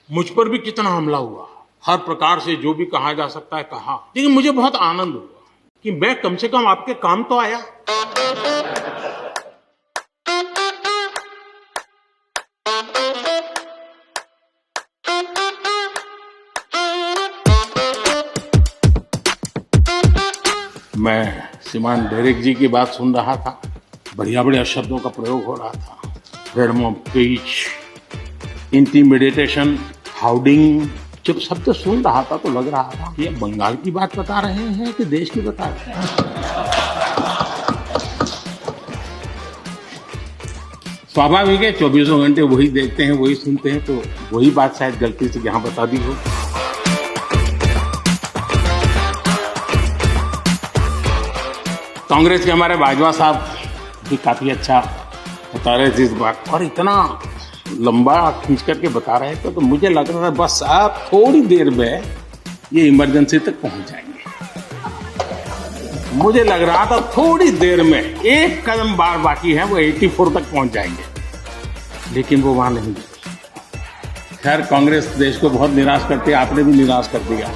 मुझ पर भी कितना हमला हुआ, हर प्रकार से जो भी कहा जा सकता है कहा, लेकिन मुझे बहुत आनंद हुआ कि मैं कम से कम आपके काम तो आया। मैं श्रीमान डेरेक जी की बात सुन रहा था, बढ़िया बढ़िया शब्दों का प्रयोग हो रहा था, फ्रीडम ऑफ स्पीच, इंटिमिडेशन, हाउडिंग, जब शब्द सुन रहा था तो लग रहा था ये बंगाल की बात बता रहे हैं कि देश की बता रहे हैं। स्वाभाविक है, 24 घंटे वही देखते हैं, वही सुनते हैं, तो वही बात शायद गलती से यहाँ बता दी हो। कांग्रेस के हमारे बाजवा साहब भी काफी अच्छा बता रहे थे इस बात, और इतना लंबा खींच करके बता रहे थे तो मुझे लग रहा था बस आप थोड़ी देर में ये इमरजेंसी तक पहुंच जाएंगे। मुझे लग रहा था थोड़ी देर में एक कदम बार बाकी है, वो 84 तक पहुंच जाएंगे, लेकिन वो वहां नहीं गए। खैर, कांग्रेस देश को बहुत निराश करती है, आपने भी निराश कर दिया।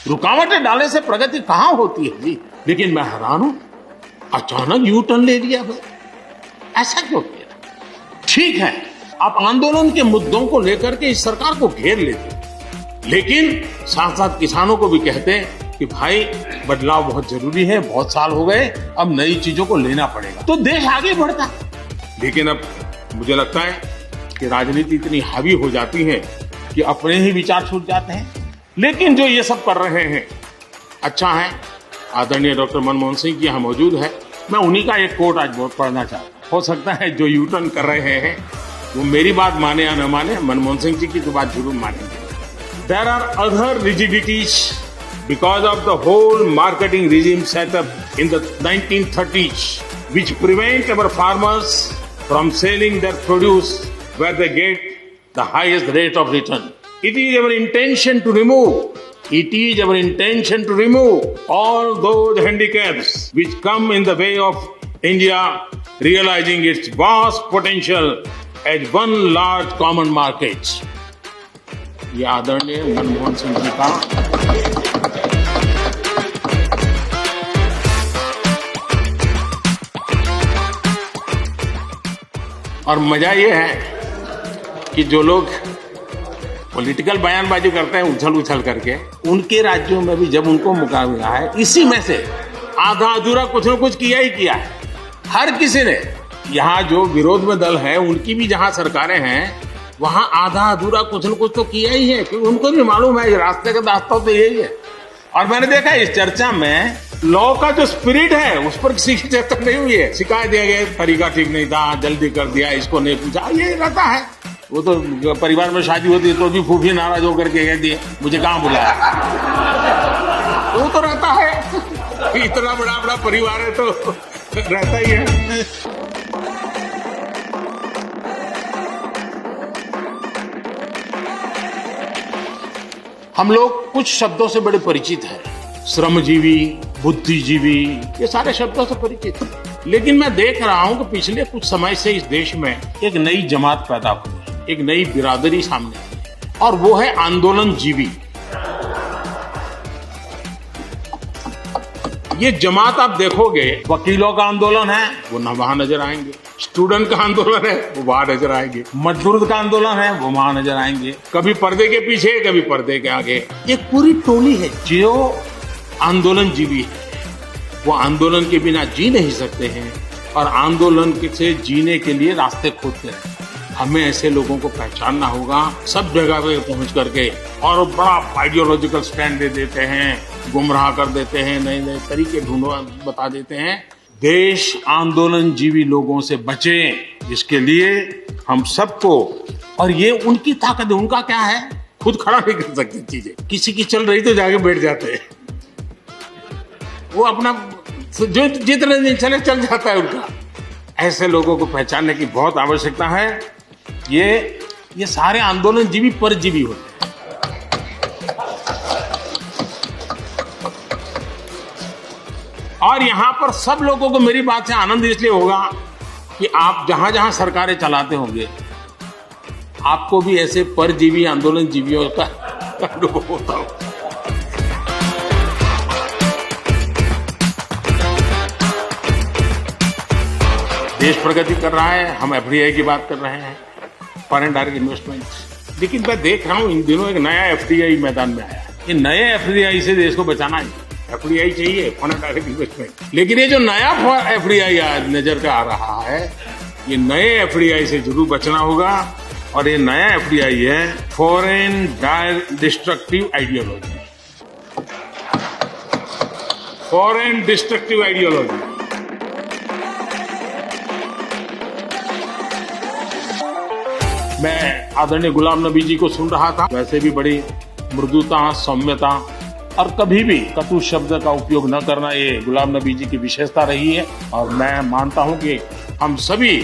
रुकावटें डालने से प्रगति कहां होती है जी। लेकिन मैं हैरान हूं, अचानक यू टर्न ले लिया भाई, ऐसा क्यों किया? ठीक है, आप आंदोलन के मुद्दों को लेकर के इस सरकार को घेर लेते, लेकिन साथ साथ किसानों को भी कहते कि भाई बदलाव बहुत जरूरी है, बहुत साल हो गए, अब नई चीजों को लेना पड़ेगा, तो देश आगे बढ़ता। लेकिन अब मुझे लगता है कि राजनीति इतनी हावी हो जाती है कि अपने ही विचार छूट जाते हैं। लेकिन जो ये सब कर रहे हैं अच्छा है। आदरणीय डॉक्टर मनमोहन सिंह जी यहाँ मौजूद है, मैं उन्हीं का एक कोट आज बहुत पढ़ना चाहता हूँ। हो सकता है जो यू टर्न कर रहे हैं वो मेरी बात माने या न माने, मनमोहन सिंह जी की तो बात जरूर मानेंगे। There are other rigidities because of the whole marketing regime set up in the 1930s which prevent our farmers from selling their produce where they get the highest rate of return. It is our intention to remove all those handicaps which come in the way of India realizing its vast potential as one large common market. ये आदरणीय मनमोहन सिंह जी का और मजा ये है कि जो लोग पॉलिटिकल बयानबाजी करते हैं उछल उछल करके, उनके राज्यों में भी जब उनको मौका मिला है, इसी में से आधा अधूरा कुछ न कुछ किया ही किया है हर किसी ने। यहाँ जो विरोध में दल है उनकी भी जहाँ सरकारें हैं वहाँ आधा अधूरा कुछ न कुछ तो किया ही है, क्योंकि उनको भी मालूम है रास्ते का रास्ता तो यही है। और मैंने देखा इस चर्चा में लॉ का जो स्पिरिट है उस पर किसी की चर्चा नहीं हुई है। शिकायत दिया गया, तरीका ठीक नहीं था, जल्दी कर दिया, इसको नहीं पूछा, ये रहता है। वो तो परिवार में शादी होती है तो भी फूफी नाराज होकर के कहती है मुझे कहाँ बुलाया। वो तो रहता है, इतना बड़ा बड़ा परिवार है तो रहता ही है। हम लोग कुछ शब्दों से बड़े परिचित हैं, श्रमजीवी, बुद्धिजीवी, ये सारे शब्दों से परिचित हैं। लेकिन मैं देख रहा हूं कि पिछले कुछ समय से इस देश में एक नई जमात पैदा हुई है, एक नई बिरादरी सामने आई है, और वो है आंदोलन जीवी। ये जमात आप देखोगे, वकीलों का आंदोलन है वो न वहां नजर आएंगे, स्टूडेंट का आंदोलन है वो वहां नजर आएंगे, मजदूर का आंदोलन है वो वहां नजर आएंगे, कभी पर्दे के पीछे कभी पर्दे के आगे। एक पूरी टोली है जो आंदोलन जीवी है। वो आंदोलन के बिना जी नहीं सकते हैं और आंदोलन से जीने के लिए रास्ते खोजते हैं। हमें ऐसे लोगों को पहचानना होगा, सब जगह पे पहुंच करके, और बड़ा आइडियोलॉजिकल स्टैंड दे देते हैं, गुमराह कर देते हैं, नए नए तरीके बता देते हैं। देश आंदोलन जीवी लोगों से बचे, इसके लिए हम सबको, और ये उनकी ताकत है। उनका क्या है, खुद खड़ा नहीं कर सकते चीजें, किसी की चल रही तो जाके बैठ जाते हैं, वो अपना जो जितने दिन चले चल जाता है उनका। ऐसे लोगों को पहचानने की बहुत आवश्यकता है। ये सारे आंदोलन जीवी परजीवी होते हैं। और यहाँ पर सब लोगों को मेरी बात से आनंद इसलिए होगा कि आप जहां जहां सरकारें चलाते होंगे, आपको भी ऐसे परजीवी आंदोलन जीवियों का अनुभव होता हो। देश प्रगति कर रहा है, हम एफडीआई की बात कर रहे हैं, फॉरेन डायरेक्ट इन्वेस्टमेंट। लेकिन मैं देख रहा हूं इन दिनों एक नया एफडीआई मैदान में आया है। ये नए एफडीआई से देश को बचाना है। एफडीआई चाहिए, फॉरेन डायरेक्ट इन्वेस्टमेंट। लेकिन ये जो नया एफडीआई आज नजर का आ रहा है, ये नए एफडीआई से जरूर बचना होगा। और ये नया एफडीआई है foreign direct destructive ideology. Foreign destructive ideology. मैं आदरणीय गुलाम नबी जी को सुन रहा था। वैसे भी बड़ी मृदुता, सौम्यता और कभी भी कटु शब्द का उपयोग न करना, ये गुलाम नबी जी की विशेषता रही है। और मैं मानता हूं कि हम सभी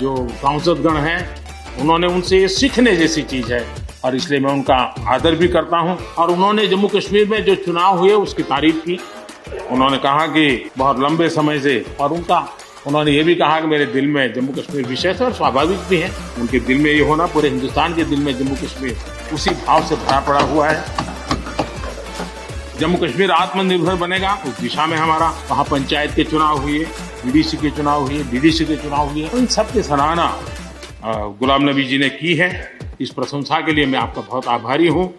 जो सांसदगण हैं, उन्होंने उनसे ये सीखने जैसी चीज है और इसलिए मैं उनका आदर भी करता हूं। और उन्होंने जम्मू कश्मीर में जो चुनाव हुए उसकी तारीफ की। उन्होंने कहा कि बहुत लंबे समय से, और उन्होंने ये भी कहा कि मेरे दिल में जम्मू कश्मीर विशेष है और स्वाभाविक भी है। उनके दिल में ये होना, पूरे हिंदुस्तान के दिल में जम्मू कश्मीर उसी भाव से भरा पड़ा हुआ है। जम्मू कश्मीर आत्मनिर्भर बनेगा, उस दिशा में हमारा वहाँ पंचायत के चुनाव हुए, बीडीसी के चुनाव हुए, डीडीसी के चुनाव हुए, इन सब की सराहना गुलाम नबी जी ने की है। इस प्रशंसा के लिए मैं आपका बहुत आभारी हूँ।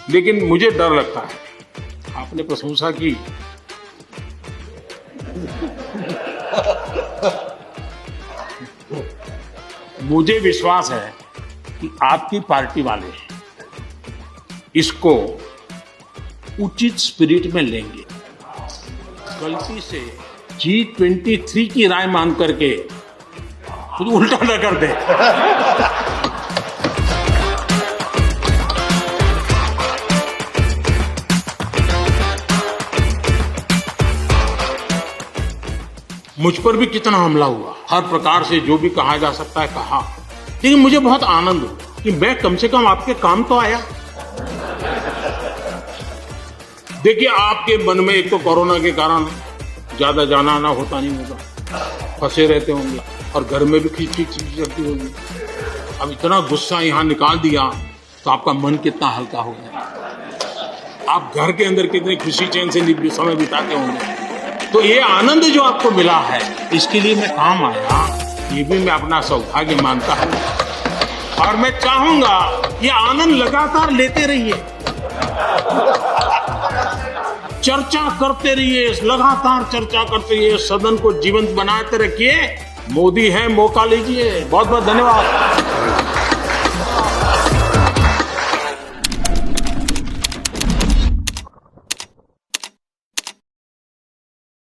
लेकिन मुझे डर लगता है, आपने प्रशंसा की, मुझे विश्वास है कि आपकी पार्टी वाले इसको उचित स्पिरिट में लेंगे। गलती से G23 की राय मान करके कुछ उल्टा न कर दे। मुझ पर भी कितना हमला हुआ, हर प्रकार से जो भी कहा जा सकता है कहा। लेकिन मुझे बहुत आनंद हुआ कि मैं कम से कम आपके काम तो आया। देखिए, आपके मन में एक तो कोरोना के कारण ज्यादा जाना आना होता नहीं होगा, फंसे रहते होंगे और घर में भी खींच चलती होगी। अब इतना गुस्सा यहाँ निकाल दिया तो आपका मन कितना हल्का हो गया। आप घर के अंदर कितने खुशी चैन से समय बिताते होंगे। तो ये आनंद जो आपको मिला है, इसके लिए मैं काम आया, ये भी मैं अपना सौभाग्य मानता हूँ। और मैं चाहूंगा ये आनंद लगातार लेते रहिए, चर्चा करते रहिए, लगातार चर्चा करते रहिए, सदन को जीवंत बनाते रखिए। मोदी है, मौका लीजिए। बहुत बहुत धन्यवाद।